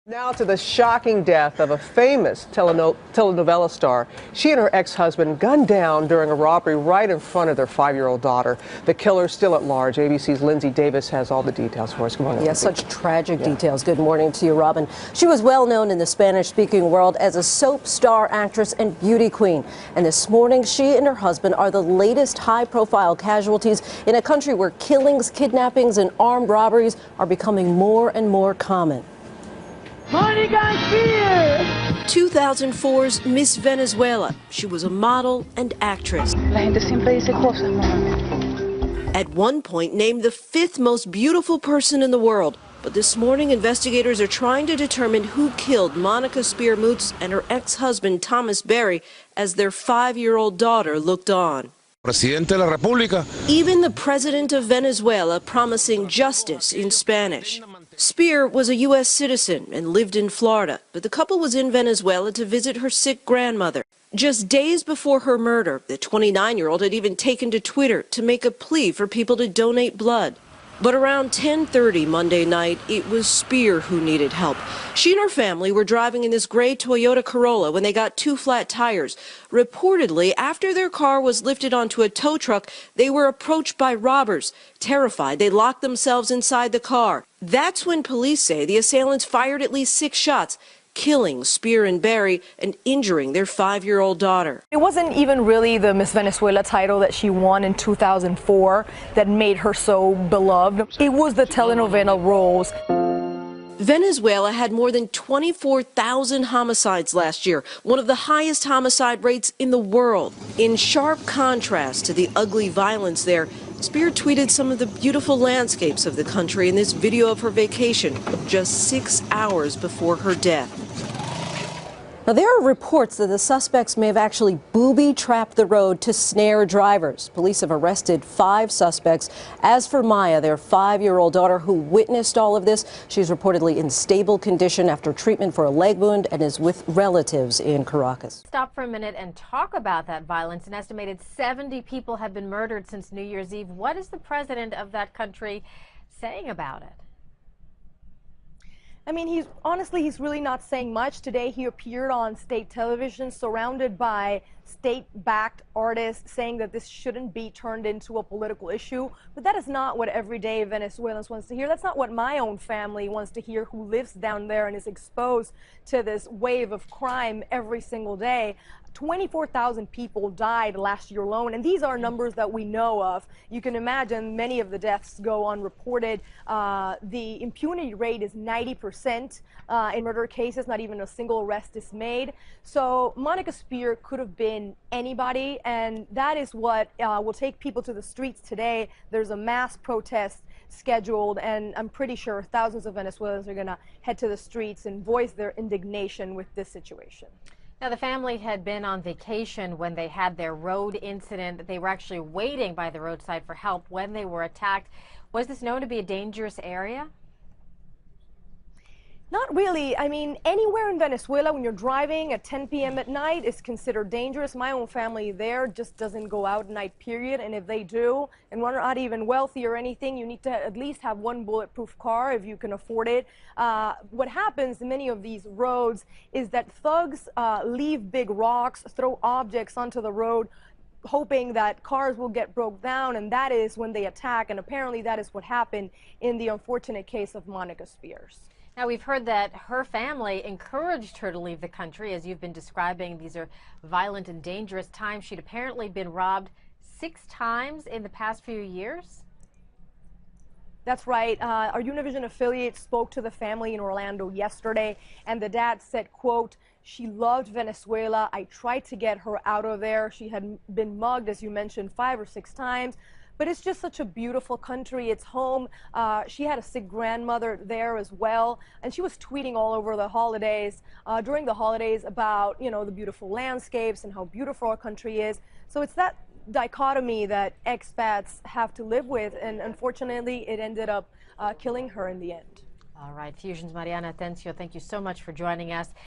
Now to the shocking death of a famous telenovela star. She and her ex-husband gunned down during a robbery right in front of their 5-year-old daughter. The killer's still at large. ABC's Lindsay Davis has all the details for us. Good morning. Yes, such tragic details. Good morning to you, Robin. She was well known in the Spanish-speaking world as a soap star, actress, and beauty queen. And this morning, she and her husband are the latest high-profile casualties in a country where killings, kidnappings, and armed robberies are becoming more and more common. 2004's Miss Venezuela. She was a model and actress. At one point named the 5th most beautiful person in the world. But this morning, investigators are trying to determine who killed Monica Spear-Moots and her ex-husband Thomas Berry as their 5-year-old daughter looked on. Presidente de la República. Even the president of Venezuela promising justice in Spanish. Spear was a U.S. citizen and lived in Florida, but the couple was in Venezuela to visit her sick grandmother. Just days before her murder, the 29-year-old had even taken to Twitter to make a plea for people to donate blood. But around 10:30 Monday night, it was Spear who needed help. She and her family were driving in this gray Toyota Corolla when they got 2 flat tires. Reportedly, after their car was lifted onto a tow truck, they were approached by robbers. Terrified, they locked themselves inside the car. That's when police say the assailants fired at least 6 shots, killing Spear and Berry and injuring their 5-year-old daughter. It wasn't even really the Miss Venezuela title that she won in 2004 that made her so beloved. It was the telenovela roles. Venezuela had more than 24,000 homicides last year, one of the highest homicide rates in the world. In sharp contrast to the ugly violence there, Spear tweeted some of the beautiful landscapes of the country in this video of her vacation just 6 hours before her death. Now, there are reports that the suspects may have actually booby-trapped the road to snare drivers. Police have arrested 5 suspects. As for Maya, their 5-year-old daughter who witnessed all of this, she's reportedly in stable condition after treatment for a leg wound and is with relatives in Caracas. Stop for a minute and talk about that violence. An estimated 70 people have been murdered since New Year's Eve. What is the president of that country saying about it? I mean, he's really not saying much. Today he appeared on state television surrounded by state-backed artists saying that this shouldn't be turned into a political issue. But that is not what everyday Venezuelans wants to hear. That's not what my own family wants to hear, who lives down there and is exposed to this wave of crime every single day. 24,000 people died last year alone, and these are numbers that we know of. You can imagine many of the deaths go unreported. The impunity rate is 90% in murder cases. Not even a single arrest is made. So Monica Spear could have been anybody, and that is what will take people to the streets today. There's a mass protest scheduled, and I'm pretty sure thousands of Venezuelans are going to head to the streets and voice their indignation with this situation. Now, the family had been on vacation when they had their road incident. They were actually waiting by the roadside for help when they were attacked. Was this known to be a dangerous area? Not really. I mean, anywhere in Venezuela when you're driving at 10 p.m. at night is considered dangerous. My own family there just doesn't go out at night, period. And if they do, and we're not even wealthy or anything, you need to at least have one bulletproof car if you can afford it. What happens in many of these roads is that thugs leave big rocks, throw objects onto the road, hoping that cars will get broke down, and that is when they attack. And apparently that is what happened in the unfortunate case of Monica Spears. Now, we've heard that her family encouraged her to leave the country. As you've been describing, these are violent and dangerous times. She'd apparently been robbed 6 times in the past few years. That's right. Our Univision affiliate spoke to the family in Orlando yesterday, and the dad said, quote, "She loved Venezuela. I tried to get her out of there. She had been mugged, as you mentioned, 5 or 6 times. But it's just such a beautiful country. It's home." She had a sick grandmother there as well, and she was tweeting all over the holidays, during the holidays, about, you know, the beautiful landscapes and how beautiful our country is. So it's that dichotomy that expats have to live with, and unfortunately it ended up killing her in the end. All right, Fusion's Mariana Atencio, thank you so much for joining us.